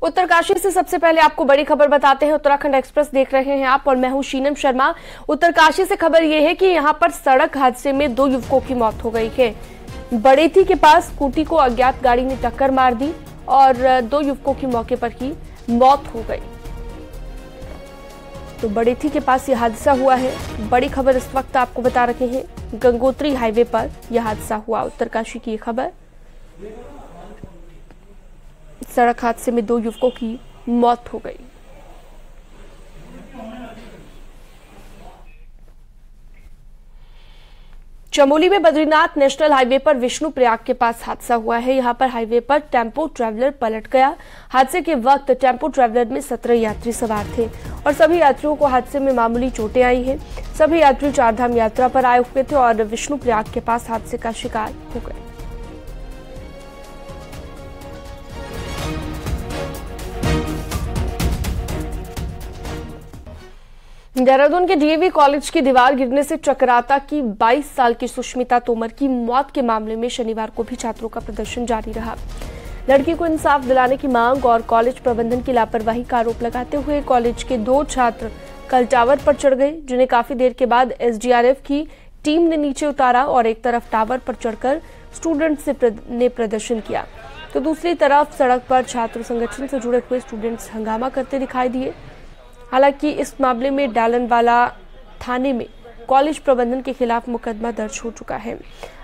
उत्तरकाशी से सबसे पहले आपको बड़ी खबर बताते हैं। उत्तराखंड एक्सप्रेस देख रहे हैं आप और मैं हूं शीनम शर्मा। उत्तरकाशी से खबर यह है कि यहां पर सड़क हादसे में 2 युवकों की मौत हो गई है। बड़ेथी के पास स्कूटी को अज्ञात गाड़ी ने टक्कर मार दी और 2 युवकों की मौके पर ही मौत हो गई। तो बड़ेथी के पास यह हादसा हुआ है। बड़ी खबर इस वक्त आपको बता रहे हैं, गंगोत्री हाईवे पर यह हादसा हुआ। उत्तरकाशी की खबर, सड़क हादसे में 2 युवकों की मौत हो गई। चमोली में बद्रीनाथ नेशनल हाईवे पर विष्णुप्रयाग के पास हादसा हुआ है। यहां पर हाईवे पर टेम्पो ट्रैवलर पलट गया। हादसे के वक्त टेम्पो ट्रैवलर में 17 यात्री सवार थे और सभी यात्रियों को हादसे में मामूली चोटें आई हैं। सभी यात्री चारधाम यात्रा पर आए हुए थे और विष्णुप्रयाग के पास हादसे का शिकार हो गए। देहरादून के डीएवी कॉलेज की दीवार गिरने से चकराता की 22 साल की सुष्मिता तोमर की मौत के मामले में शनिवार को भी छात्रों का प्रदर्शन जारी रहा। लड़की को इंसाफ दिलाने की मांग और कॉलेज प्रबंधन की लापरवाही का आरोप लगाते हुए कॉलेज के 2 छात्र कल टावर पर चढ़ गए, जिन्हें काफी देर के बाद एसडीआरएफ की टीम ने नीचे उतारा और एक तरफ टावर पर चढ़कर स्टूडेंट्स ने प्रदर्शन किया, तो दूसरी तरफ सड़क पर छात्र संगठन से जुड़े हुए स्टूडेंट्स हंगामा करते दिखाई दिए। हालांकि इस मामले में डालनवाला थाने में कॉलेज प्रबंधन के खिलाफ मुकदमा दर्ज हो चुका है।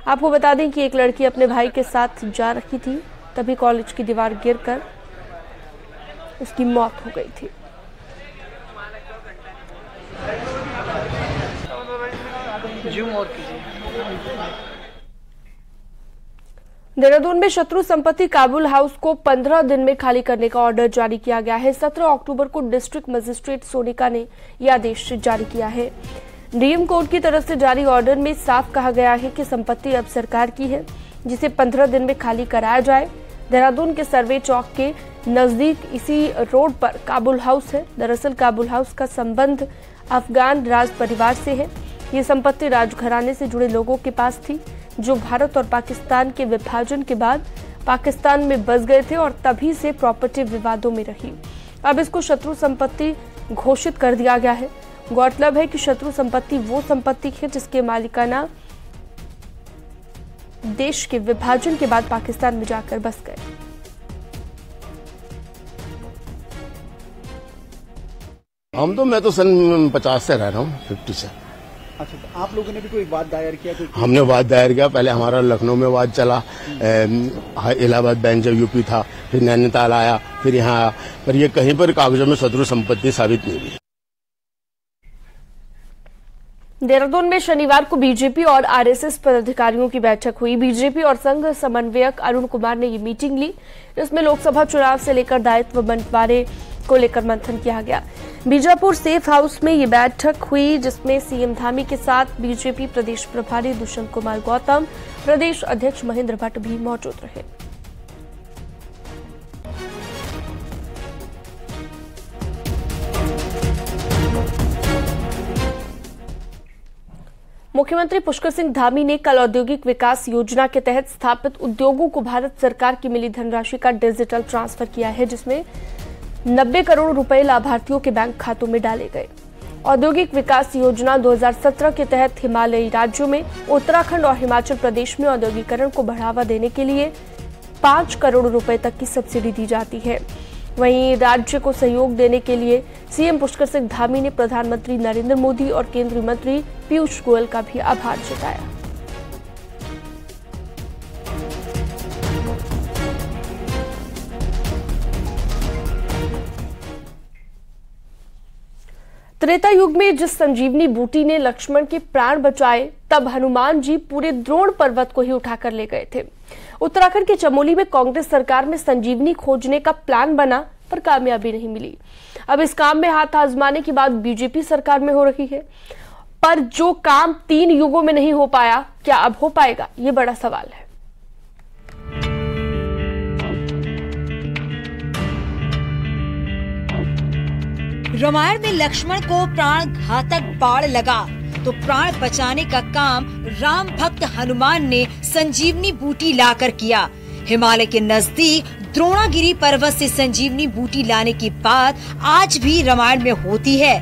आपको बता दें कि एक लड़की अपने भाई के साथ जा रही थी, तभी कॉलेज की दीवार गिरकर उसकी मौत हो गई थी। देहरादून में शत्रु संपत्ति काबुल हाउस को 15 दिन में खाली करने का ऑर्डर जारी किया गया है। 17 अक्टूबर को डिस्ट्रिक्ट मजिस्ट्रेट सोनिका ने यह आदेश जारी किया है। डीएम कोर्ट की तरफ से जारी ऑर्डर में साफ कहा गया है कि संपत्ति अब सरकार की है, जिसे 15 दिन में खाली कराया जाए। देहरादून के सर्वे चौक के नजदीक इसी रोड पर काबुल हाउस है। दरअसल काबुल हाउस का संबंध अफगान राज परिवार से है। ये संपत्ति राजघराने से जुड़े लोगों के पास थी, जो भारत और पाकिस्तान के विभाजन के बाद पाकिस्तान में बस गए थे और तभी से प्रॉपर्टी विवादों में रही। अब इसको शत्रु संपत्ति घोषित कर दिया गया है। गौरतलब है कि शत्रु संपत्ति वो संपत्ति है जिसके मालिकाना देश के विभाजन के बाद पाकिस्तान में जाकर बस गए। मैं तो सन 50 से रह रहा हूँ, 50 से। अच्छा, तो आप लोगों ने भी कोई वाद दायर किया? हमने वाद दायर किया। पहले हमारा लखनऊ में वाद चला, इलाहाबाद बैंक जब यूपी था, फिर नैनीताल आया, फिर यहाँ आया, पर ये कहीं पर कागजों में शत्रु संपत्ति साबित नहीं हुई। देहरादून में शनिवार को बीजेपी और आरएसएस पदाधिकारियों की बैठक हुई। बीजेपी और संघ समन्वयक अरुण कुमार ने ये मीटिंग ली, जिसमें लोकसभा चुनाव से लेकर दायित्व बंटवारे को लेकर मंथन किया गया। बीजापुर सेफ हाउस में ये बैठक हुई, जिसमें सीएम धामी के साथ बीजेपी प्रदेश प्रभारी दुष्यंत कुमार गौतम, प्रदेश अध्यक्ष महेंद्र भट्ट भी मौजूद रहे। मुख्यमंत्री पुष्कर सिंह धामी ने कल औद्योगिक विकास योजना के तहत स्थापित उद्योगों को भारत सरकार की मिली धनराशि का डिजिटल ट्रांसफर किया है, जिसमें 90 करोड़ रुपए लाभार्थियों के बैंक खातों में डाले गए। औद्योगिक विकास योजना 2017 के तहत हिमालयी राज्यों में उत्तराखंड और हिमाचल प्रदेश में औद्योगिकरण को बढ़ावा देने के लिए 5 करोड़ रुपए तक की सब्सिडी दी जाती है। वहीं राज्य को सहयोग देने के लिए सीएम पुष्कर सिंह धामी ने प्रधानमंत्री नरेंद्र मोदी और केंद्रीय मंत्री पीयूष गोयल का भी आभार जताया। त्रेता युग में जिस संजीवनी बूटी ने लक्ष्मण के प्राण बचाए, तब हनुमान जी पूरे द्रोण पर्वत को ही उठाकर ले गए थे। उत्तराखंड के चमोली में कांग्रेस सरकार में संजीवनी खोजने का प्लान बना, पर कामयाबी नहीं मिली। अब इस काम में हाथ आजमाने की बात बीजेपी सरकार में हो रही है, पर जो काम 3 युगों में नहीं हो पाया, क्या अब हो पाएगा, ये बड़ा सवाल है। रामायण में लक्ष्मण को प्राण घातक बाढ़ लगा, तो प्राण बचाने का काम राम भक्त हनुमान ने संजीवनी बूटी लाकर किया। हिमालय के नजदीक द्रोणागिरी पर्वत से संजीवनी बूटी लाने की बात आज भी रामायण में होती है।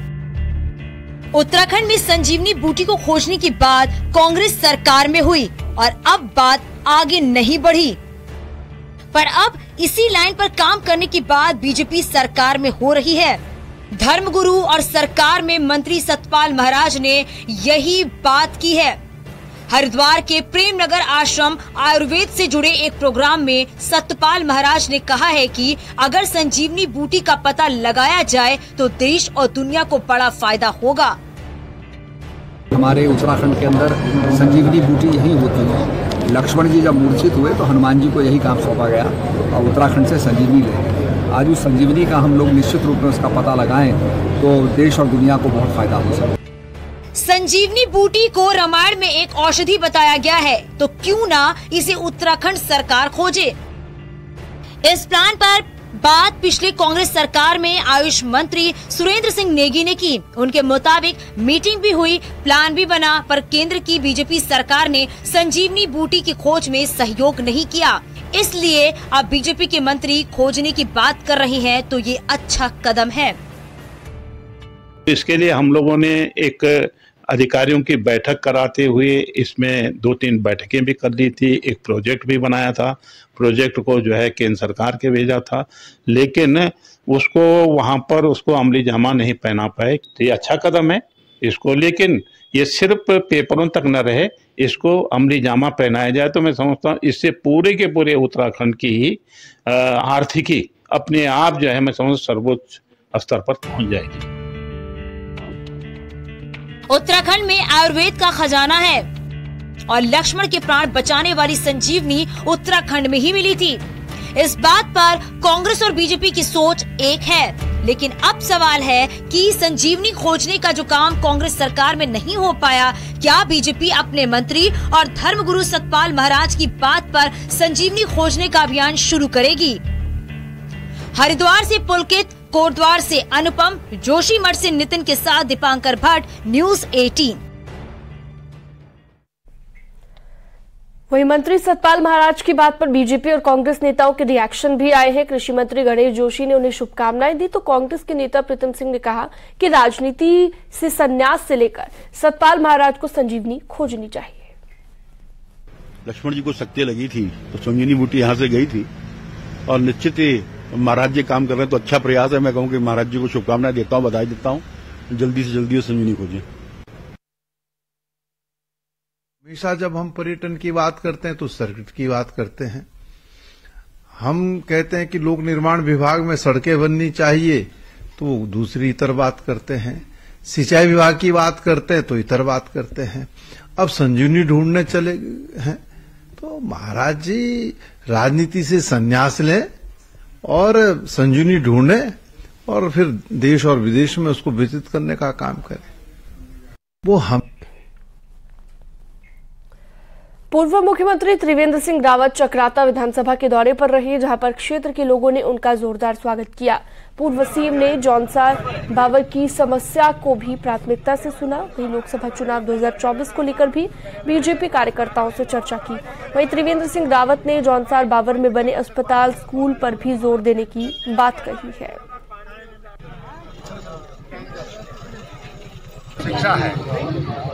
उत्तराखंड में संजीवनी बूटी को खोजने की बात कांग्रेस सरकार में हुई और अब बात आगे नहीं बढ़ी, पर अब इसी लाइन पर काम करने की बात बीजेपी सरकार में हो रही है। धर्मगुरु और सरकार में मंत्री सतपाल महाराज ने यही बात की है। हरिद्वार के प्रेमनगर आश्रम आयुर्वेद से जुड़े एक प्रोग्राम में सतपाल महाराज ने कहा है कि अगर संजीवनी बूटी का पता लगाया जाए तो देश और दुनिया को बड़ा फायदा होगा। हमारे उत्तराखंड के अंदर संजीवनी बूटी यही होती है। लक्ष्मण जी जब मूर्छित हुए तो हनुमान जी को यही काम सौंपा गया और उत्तराखंड से संजीवनी ले। आज उस संजीवनी का हम लोग निश्चित रूप में उसका पता लगाएं तो देश और दुनिया को बहुत फायदा हो सकता है। संजीवनी बूटी को रामायण में एक औषधि बताया गया है, तो क्यों ना इसे उत्तराखंड सरकार खोजे। इस प्लान पर बात पिछले कांग्रेस सरकार में आयुष मंत्री सुरेंद्र सिंह नेगी ने की। उनके मुताबिक मीटिंग भी हुई, प्लान भी बना, पर केंद्र की बीजेपी सरकार ने संजीवनी बूटी की खोज में सहयोग नहीं किया। इसलिए अब बीजेपी के मंत्री खोजने की बात कर रहे हैं, तो ये अच्छा कदम है। इसके लिए हम लोगों ने एक अधिकारियों की बैठक कराते हुए इसमें 2-3 बैठकें भी कर ली थी। एक प्रोजेक्ट भी बनाया था। प्रोजेक्ट को जो है केंद्र सरकार के भेजा था, लेकिन उसको वहां पर उसको अमली जामा नहीं पहना पाए। तो ये अच्छा कदम है इसको, लेकिन ये सिर्फ पेपरों तक न रहे, इसको अमली जामा पहनाया जाए तो मैं समझता हूँ इससे पूरे के पूरे उत्तराखंड की आर्थिकी अपने आप जो है मैं समझ सर्वोच्च स्तर पर पहुंच जाएगी। उत्तराखंड में आयुर्वेद का खजाना है और लक्ष्मण के प्राण बचाने वाली संजीवनी उत्तराखंड में ही मिली थी। इस बात पर कांग्रेस और बीजेपी की सोच एक है, लेकिन अब सवाल है कि संजीवनी खोजने का जो काम कांग्रेस सरकार में नहीं हो पाया, क्या बीजेपी अपने मंत्री और धर्मगुरु सतपाल महाराज की बात पर संजीवनी खोजने का अभियान शुरू करेगी। हरिद्वार से पुलकित, कोटद्वार से अनुपम, जोशीमठ से नितिन के साथ दीपांकर भट्ट, न्यूज़ 18। वहीं मंत्री सतपाल महाराज की बात पर बीजेपी और कांग्रेस नेताओं के रिएक्शन भी आए हैं। कृषि मंत्री गणेश जोशी ने उन्हें शुभकामनाएं दी, तो कांग्रेस के नेता प्रीतम सिंह ने कहा कि राजनीति से संन्यास से लेकर सतपाल महाराज को संजीवनी खोजनी चाहिए। लक्ष्मण जी को शक्ति लगी थी तो संजीवनी बूटी यहाँ से गई थी और निश्चित ही महाराज जी काम कर रहे हैं तो अच्छा प्रयास है। मैं कहूँ कि महाराज जी को शुभकामनाएं देता हूँ, बधाई देता हूँ। जल्दी से जल्दी संजीवनी खोजें। हमेशा जब हम पर्यटन की बात करते हैं तो सर्किट की बात करते हैं। हम कहते हैं कि लोक निर्माण विभाग में सड़कें बननी चाहिए तो दूसरी इतर बात करते हैं। सिंचाई विभाग की बात करते हैं तो इतर बात करते हैं। अब संजीवनी ढूंढने चले हैं तो महाराज जी राजनीति से संन्यास लें और संजीवनी ढूंढे और फिर देश और विदेश में उसको वितरित करने का काम करें। वो हम पूर्व मुख्यमंत्री त्रिवेंद्र सिंह रावत चकराता विधानसभा के दौरे पर रहे, जहां पर क्षेत्र के लोगों ने उनका जोरदार स्वागत किया। पूर्व सीएम ने जौनसार बावर की समस्या को भी प्राथमिकता से सुना। वहीं लोकसभा चुनाव 2024 को लेकर भी बीजेपी कार्यकर्ताओं से चर्चा की। वहीं त्रिवेंद्र सिंह रावत ने जौनसार बावर में बने अस्पताल, स्कूल पर भी जोर देने की बात कही है। शिक्षा है,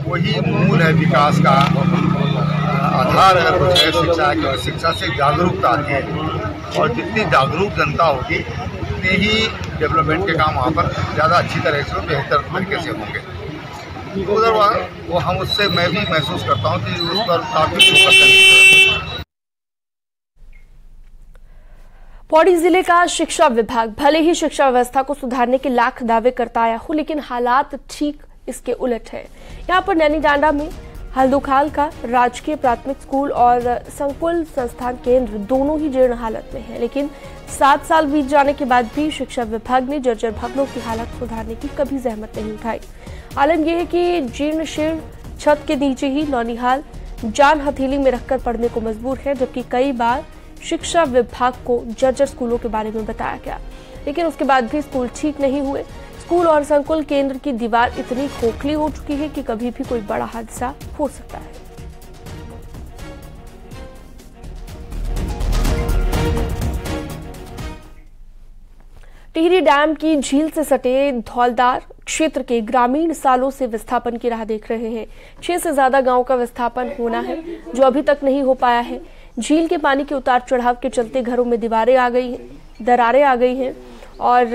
वही मूल है विकास का आधार। अगर कुछ है शिक्षा है, क्योंकि शिक्षा से जागरूकता आती है और जितनी जागरूक जनता होगी उतने ही डेवलपमेंट के काम वहाँ पर ज़्यादा अच्छी तरह से बेहतर तरीके से होंगे। उधर वो हम उससे मैं भी महसूस करता हूँ कि उस पर काफी फोकस करेंगे। पौड़ी जिले का शिक्षा विभाग भले ही शिक्षा व्यवस्था को सुधारने के लाख दावे करता आया हो, लेकिन हालात ठीक इसके उलट है। यहाँ पर नैनीडांडा में हल्दुखाल का राजकीय प्राथमिक स्कूल और संकुल संस्थान केंद्र दोनों ही जीर्ण हालत में है, लेकिन 7 साल बीत जाने के बाद भी शिक्षा विभाग ने जर्जर भवनों की हालत सुधारने की कभी जहमत नहीं उठाई। आलम यह है कि जीर्ण शीर्ण छत के नीचे ही नौनिहाल जान हथेली में रखकर पढ़ने को मजबूर है, जबकि कई बार शिक्षा विभाग को जर्जर स्कूलों के बारे में बताया गया, लेकिन उसके बाद भी स्कूल ठीक नहीं हुए। स्कूल और संकुल केंद्र की दीवार इतनी खोखली हो चुकी है कि कभी भी कोई बड़ा हादसा हो सकता है। टिहरी डैम की झील से सटे धौलदार क्षेत्र के ग्रामीण सालों से विस्थापन की राह देख रहे हैं। 6 से ज्यादा गांव का विस्थापन होना है जो अभी तक नहीं हो पाया है। झील के पानी के उतार चढ़ाव के चलते घरों में दरारें आ गई हैं और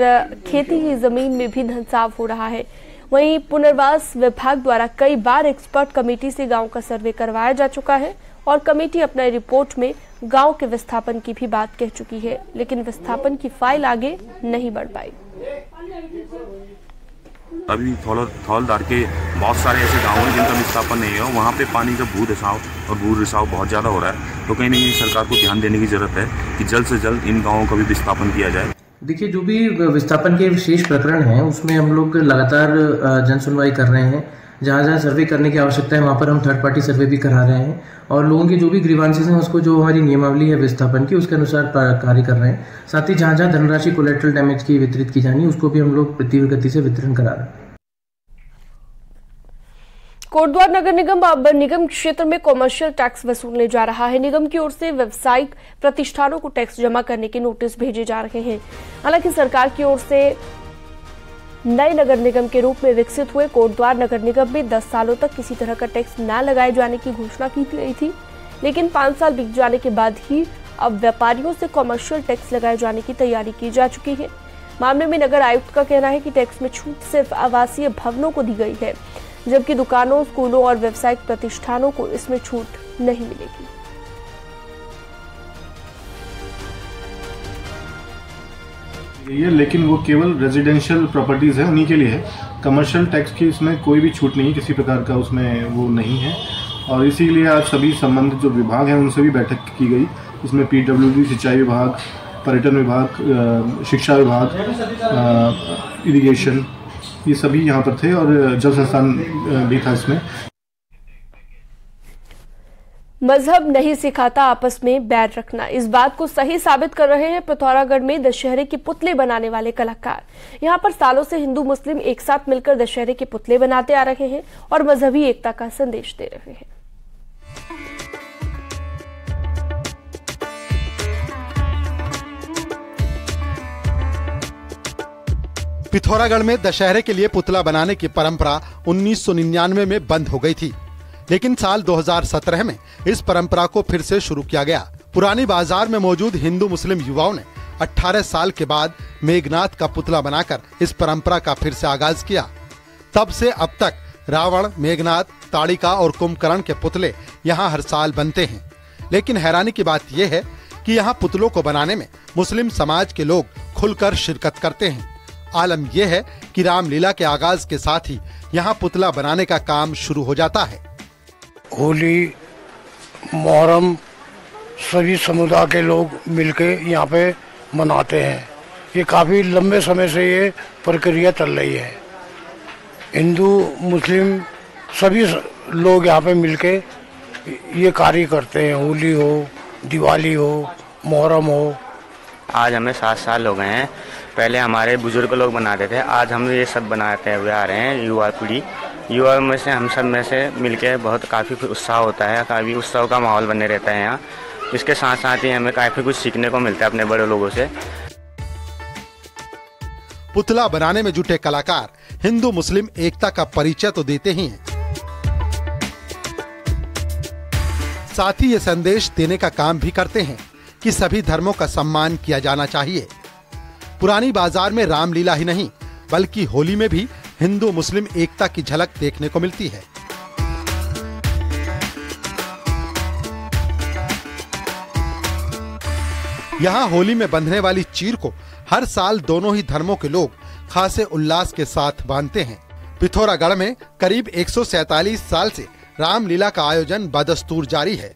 खेती की जमीन में भी धंसाव हो रहा है। वहीं पुनर्वास विभाग द्वारा कई बार एक्सपर्ट कमेटी से गांव का सर्वे करवाया जा चुका है और कमेटी अपने रिपोर्ट में गांव के विस्थापन की भी बात कह चुकी है, लेकिन विस्थापन की फाइल आगे नहीं बढ़ पाई। अभी थौलदार के बहुत सारे ऐसे गाँव हैं जिनका विस्थापन नहीं है, वहाँ पे पानी का भू रिसाव बहुत ज़्यादा हो रहा है। तो कहीं ना कहीं सरकार को ध्यान देने की जरूरत है कि जल्द से जल्द इन गाँवों का भी विस्थापन किया जाए। देखिए, जो भी विस्थापन के विशेष प्रकरण हैं उसमें हम लोग लगातार जन सुनवाई कर रहे हैं। जहाँ जहाँ सर्वे करने की आवश्यकता है वहाँ पर हम थर्ड पार्टी सर्वे भी करा रहे हैं और लोगों की जो भी ग्रीवांसेस हैं उसको जो हमारी नियमावली है विस्थापन की उसके अनुसार कार्य कर रहे हैं। साथ ही जहाँ जहाँ धनराशि कोलेटरल डैमेज की वितरित की जानी उसको भी हम लोग तीव्र गति से वितरण करा रहे हैं। कोटद्वार नगर निगम अब निगम क्षेत्र में कॉमर्शियल टैक्स वसूलने जा रहा है। निगम की ओर से व्यावसायिक प्रतिष्ठानों को टैक्स जमा करने के नोटिस भेजे जा रहे हैं। हालांकि सरकार की ओर से नए नगर निगम के रूप में विकसित हुए कोटद्वार नगर निगम में 10 सालों तक किसी तरह का टैक्स न लगाए जाने की घोषणा की गई थी, लेकिन 5 साल बीत जाने के बाद ही अब व्यापारियों से कॉमर्शियल टैक्स लगाए जाने की तैयारी की जा चुकी है। मामले में नगर आयुक्त का कहना है कि टैक्स में छूट सिर्फ आवासीय भवनों को दी गई है, जबकि दुकानों, स्कूलों और व्यावसायिक प्रतिष्ठानों को इसमें छूट नहीं मिलेगी। लेकिन वो केवल रेजिडेंशियल प्रॉपर्टीज है, उन्हीं के लिए है। कमर्शियल टैक्स की इसमें कोई भी छूट नहीं, किसी प्रकार का उसमें वो नहीं है। और इसीलिए आज सभी संबंधित जो विभाग हैं उनसे भी बैठक की गई। इसमें PWD, सिंचाई विभाग, पर्यटन विभाग, शिक्षा विभाग, इरिगेशन, ये सभी यहाँ पर थे और जल संस्थान भी था इसमें। मजहब नहीं सिखाता आपस में बैर रखना, इस बात को सही साबित कर रहे हैं पिथौरागढ़ में दशहरे के पुतले बनाने वाले कलाकार। यहाँ पर सालों से हिंदू मुस्लिम एक साथ मिलकर दशहरे के पुतले बनाते आ रहे हैं और मजहबी एकता का संदेश दे रहे हैं। पिथौरागढ़ में दशहरे के लिए पुतला बनाने की परंपरा 1999 में बंद हो गई थी, लेकिन साल 2017 में इस परंपरा को फिर से शुरू किया गया। पुरानी बाजार में मौजूद हिंदू मुस्लिम युवाओं ने 18 साल के बाद मेघनाथ का पुतला बनाकर इस परंपरा का फिर से आगाज किया। तब से अब तक रावण, मेघनाथ, ताड़िका और कुंभकर्ण के पुतले यहाँ हर साल बनते हैं। लेकिन हैरानी की बात यह है कि यहाँ पुतलों को बनाने में मुस्लिम समाज के लोग खुलकर शिरकत करते हैं। आलम यह है कि रामलीला के आगाज के साथ ही यहाँ पुतला बनाने का काम शुरू हो जाता है। होली, मोहर्रम सभी समुदाय के लोग मिलके यहाँ पे मनाते हैं। ये काफ़ी लंबे समय से ये प्रक्रिया चल रही है। हिंदू मुस्लिम सभी लोग यहाँ पे मिलके ये कार्य करते हैं। होली हो, दिवाली हो, मोहर्रम हो। आज हमें 7 साल हो गए हैं। पहले हमारे बुजुर्ग लोग बनाते थे, आज हम ये सब बनाते हुए आ रहे हैं। युवा पीढ़ी, युवा में से हम सब में से मिलके बहुत काफ़ी उत्साह होता है, काफ़ी उत्सव का माहौल बने रहता है यहाँ। इसके साथ साथ ही हमें काफ़ी कुछ सीखने को मिलता है अपने बड़े लोगों से। पुतला बनाने में जुटे कलाकार हिंदू मुस्लिम एकता का परिचय तो देते ही हैं, साथ ही ये संदेश देने का काम भी करते हैं कि सभी धर्मों का सम्मान किया जाना चाहिए। पुरानी बाजार में रामलीला ही नहीं बल्कि होली में भी हिंदू मुस्लिम एकता की झलक देखने को मिलती है। यहाँ होली में बंधने वाली चीर को हर साल दोनों ही धर्मों के लोग खासे उल्लास के साथ बांधते हैं। पिथौरागढ़ में करीब 147 साल से रामलीला का आयोजन बदस्तूर जारी है।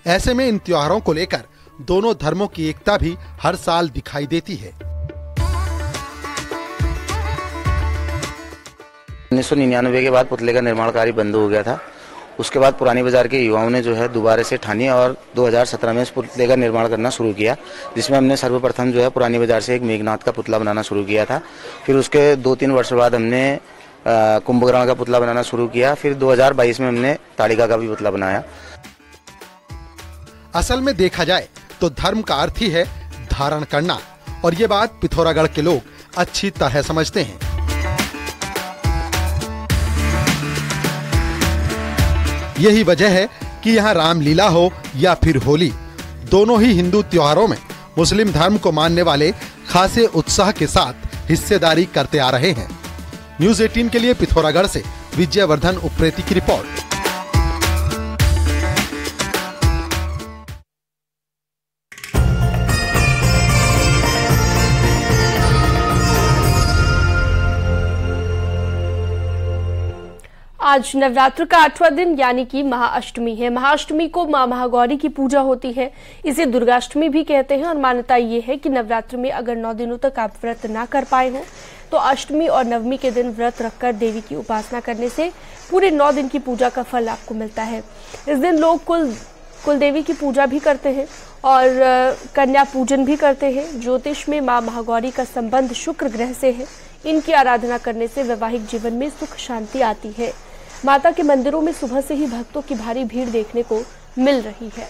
ऐसे में इन त्योहारों को लेकर दोनों धर्मों की एकता भी हर साल दिखाई देती है। 1999 के बाद पुतले का निर्माण कार्य बंद हो गया था। उसके बाद पुरानी बाजार के युवाओं ने जो है दोबारा से ठानी और 2017 में इस पुतले का निर्माण करना शुरू किया, जिसमें हमने सर्वप्रथम जो है पुरानी बाजार से एक मेघनाथ का पुतला बनाना शुरू किया था। फिर उसके 2-3 वर्ष बाद हमने कुंभकर्ण का पुतला बनाना शुरू किया। फिर 2022 में हमने ताड़िका का भी पुतला बनाया। असल में देखा जाए तो धर्म का अर्थ ही है धारण करना, और ये बात पिथौरागढ़ के लोग अच्छी तरह समझते हैं। यही वजह है कि यहाँ रामलीला हो या फिर होली, दोनों ही हिंदू त्योहारों में मुस्लिम धर्म को मानने वाले खासे उत्साह के साथ हिस्सेदारी करते आ रहे हैं। न्यूज़ 18 के लिए पिथौरागढ़ से विजयवर्धन उप्रेती की रिपोर्ट। आज नवरात्र का 8वां दिन यानी कि महाअष्टमी है। महाअष्टमी को मां महागौरी की पूजा होती है, इसे दुर्गाष्टमी भी कहते हैं। और मान्यता ये है कि नवरात्र में अगर 9 दिनों तक आप व्रत ना कर पाए हो तो अष्टमी और नवमी के दिन व्रत रखकर देवी की उपासना करने से पूरे 9 दिन की पूजा का फल आपको मिलता है। इस दिन लोग कुल देवी की पूजा भी करते हैं और कन्या पूजन भी करते हैं। ज्योतिष में मां महागौरी का संबंध शुक्र ग्रह से है। इनकी आराधना करने से वैवाहिक जीवन में सुख शांति आती है। माता के मंदिरों में सुबह से ही भक्तों की भारी भीड़ देखने को मिल रही है।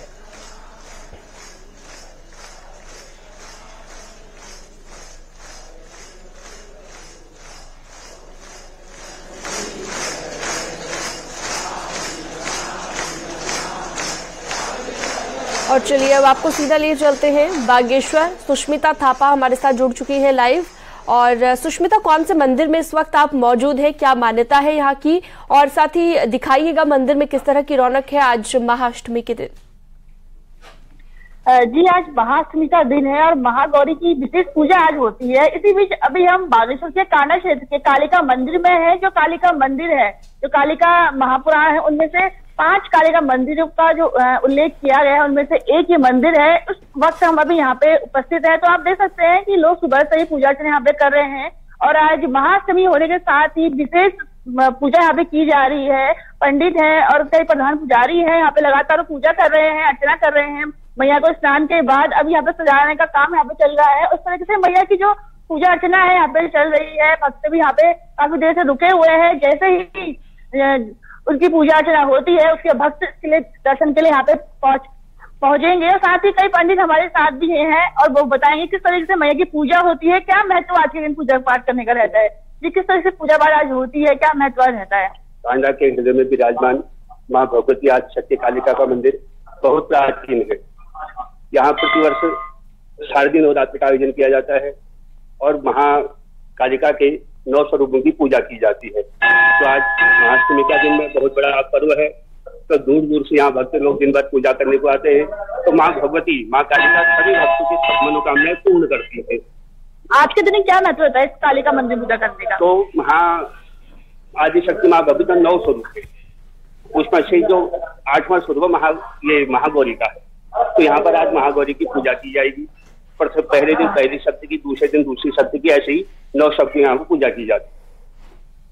और चलिए अब आपको सीधा ले चलते हैं बागेश्वर। सुष्मिता थापा हमारे साथ जुड़ चुकी है लाइव। और सुष्मिता, कौन से मंदिर में इस वक्त आप मौजूद हैं, क्या मान्यता है यहाँ की, और साथ ही दिखाइएगा मंदिर में किस तरह की रौनक है आज महाअष्टमी के दिन। जी, आज महाअष्टमी का दिन है और महागौरी की विशेष पूजा आज होती है। इसी बीच अभी हम बागेश्वर के कांडा क्षेत्र के कालिका मंदिर में है। जो कालिका मंदिर है, जो कालिका महापुराण है, उनमें से 5 कालिका मंदिरों का जो उल्लेख किया गया है, उनमें से एक ये मंदिर है। उस वक्त हम अभी यहाँ पे उपस्थित है, तो आप देख सकते हैं कि लोग सुबह से ही पूजा अर्चना यहाँ पे कर रहे हैं। और आज महाअष्टमी होने के साथ ही विशेष पूजा यहाँ पे की जा रही है। पंडित है और कई प्रधान पुजारी है यहाँ पे लगातार पूजा कर रहे हैं, अर्चना कर रहे हैं। मैया को स्नान के बाद अब यहाँ पे सजाने का काम यहाँ पे चल रहा है। उस तरीके से मैया की जो पूजा अर्चना है यहाँ पे चल रही है। भक्त भी यहाँ पे काफी देर से रुके हुए हैं। जैसे ही उनकी पूजा अर्चना होती है, उसके भक्त के लिए दर्शन के लिए यहाँ पे पहुंचेंगे। और साथ ही कई पंडित हमारे साथ भी हैं और वो बताएंगे किस तरीके से मैया की पूजा होती है, क्या महत्व आज के दिन पूजा पाठ करने का रहता है। जी, किस तरह से पूजा पाठ आज होती है, क्या महत्व रहता है। कांडा के हृदय में विराजमान माँ भगवती आज शक्ति कालिका का मंदिर बहुत प्राचीन है। यहाँ प्रतिवर्ष शारदीय नवरात्र का आयोजन किया जाता है और महाकालिका के 9 स्वरूपों की पूजा की जाती है। तो आज महाअष्टमी का दिन में बहुत बड़ा पर्व है, तो दूर दूर से यहाँ भक्त लोग दिन भर पूजा करने को आते हैं। तो माँ भगवती, माँ कालिका सभी भक्तों की सब मनोकामनाएं पूर्ण करती है। आज के दिन क्या महत्व होता है इस कालिका मंदिर पूजा करने का। तो आदिशक्ति माँ भगवती 9 स्वरूप है, उसमें से जो 8वां स्वरूप ये महागौरी का है। तो यहाँ पर आज महागौरी की पूजा की जाएगी। पहले दिन पहली शक्ति की, दूसरे दिन दूसरी शक्ति की, ऐसे ही 9 शक्ति यहाँ पर पूजा की जाती है।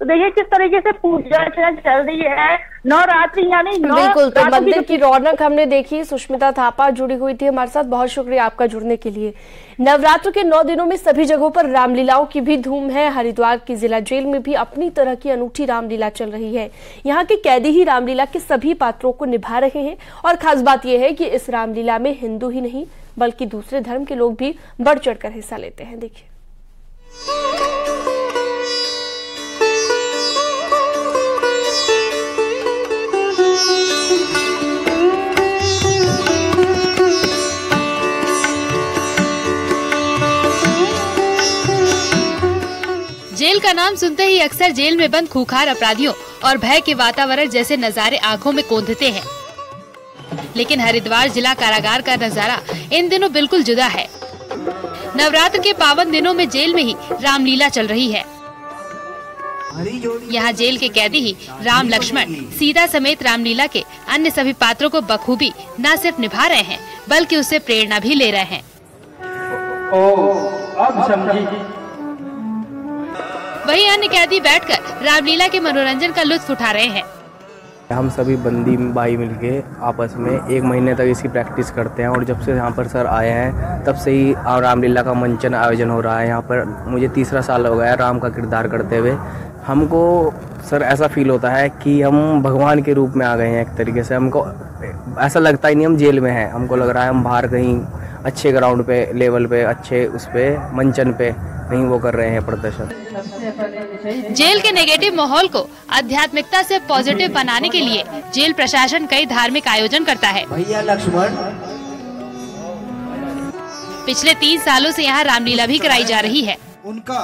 तो देखिए किस तरीके से पूजा अर्चना चल रही है। नवरात्रि यानी बिल्कुल, तो मंदिर की रौनक हमने देखी। सुष्मिता थापा जुड़ी हुई थी हमारे साथ, बहुत शुक्रिया आपका जुड़ने के लिए। नवरात्र के 9 दिनों में सभी जगहों पर रामलीलाओं की भी धूम है। हरिद्वार की जिला जेल में भी अपनी तरह की अनूठी रामलीला चल रही है। यहाँ के कैदी ही रामलीला के सभी पात्रों को निभा रहे हैं। और खास बात यह है कि इस रामलीला में हिंदू ही नहीं बल्कि दूसरे धर्म के लोग भी बढ़ चढ़कर हिस्सा लेते हैं। देखिए, जेल का नाम सुनते ही अक्सर जेल में बंद खूंखार अपराधियों और भय के वातावरण जैसे नजारे आंखों में कौंधते हैं, लेकिन हरिद्वार जिला कारागार का नजारा इन दिनों बिल्कुल जुदा है। नवरात्र के पावन दिनों में जेल में ही रामलीला चल रही है। यहाँ जेल के कैदी ही राम, लक्ष्मण, सीता समेत रामलीला के अन्य सभी पात्रों को बखूबी न सिर्फ निभा रहे हैं बल्कि उससे प्रेरणा भी ले रहे हैं। वहीं अन्य कैदी बैठकर रामलीला के मनोरंजन का लुत्फ उठा रहे हैं। हम सभी बंदी भाई मिलके आपस में 1 महीने तक इसकी प्रैक्टिस करते हैं और जब से यहाँ पर सर आए हैं तब से ही रामलीला का मंचन आयोजन हो रहा है। यहाँ पर मुझे 3रा साल हो गया है राम का किरदार करते हुए। हमको सर ऐसा फील होता है कि हम भगवान के रूप में आ गए हैं एक तरीके से। हमको ऐसा लगता ही नहीं हम जेल में हैं, हमको लग रहा है हम बाहर कहीं अच्छे ग्राउंड पे, लेवल पे, अच्छे उस पे मंचन पे कहीं वो कर रहे हैं प्रदर्शन। जेल के नेगेटिव माहौल को आध्यात्मिकता से पॉजिटिव बनाने के लिए जेल प्रशासन कई धार्मिक आयोजन करता है। भैया लक्ष्मण, पिछले 3 सालों से यहाँ रामलीला भी कराई जा रही है।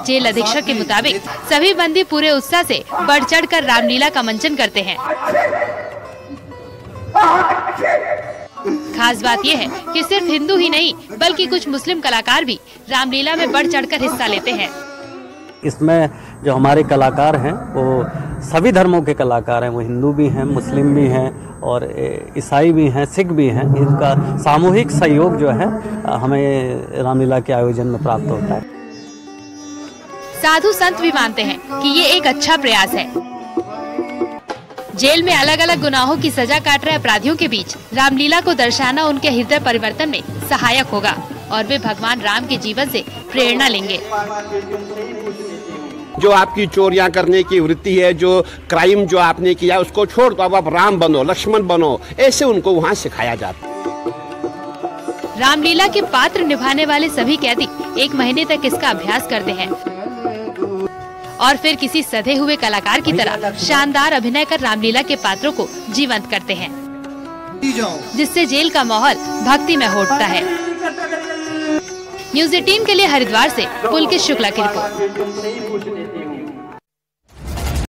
जेल अधीक्षक के मुताबिक सभी बंदी पूरे उत्साह से बढ़ चढ़ कर रामलीला का मंचन करते हैं। खास बात यह है कि सिर्फ हिंदू ही नहीं बल्कि कुछ मुस्लिम कलाकार भी रामलीला में बढ़ चढ़कर हिस्सा लेते हैं। इसमें जो हमारे कलाकार हैं वो सभी धर्मों के कलाकार हैं, वो हिंदू भी हैं, मुस्लिम भी हैं और ईसाई भी हैं, सिख भी हैं। इनका सामूहिक सहयोग जो है हमें रामलीला के आयोजन में प्राप्त होता है। साधु संत भी मानते हैं कि ये एक अच्छा प्रयास है। जेल में अलग अलग गुनाहों की सजा काट रहे अपराधियों के बीच रामलीला को दर्शाना उनके हृदय परिवर्तन में सहायक होगा और वे भगवान राम के जीवन से प्रेरणा लेंगे। जो आपकी चोरियां करने की वृत्ति है, जो क्राइम जो आपने किया उसको छोड़ दो, अब आप राम बनो, लक्ष्मण बनो, ऐसे उनको वहाँ सिखाया जाता है। रामलीला के पात्र निभाने वाले सभी कैदी 1 महीने तक इसका अभ्यास करते हैं और फिर किसी सधे हुए कलाकार की तरह शानदार अभिनय कर रामलीला के पात्रों को जीवंत करते हैं, जिससे जेल का माहौल भक्ति में उठता है। न्यूज़ 18 के लिए हरिद्वार से पुलकित शुक्ला की रिपोर्ट।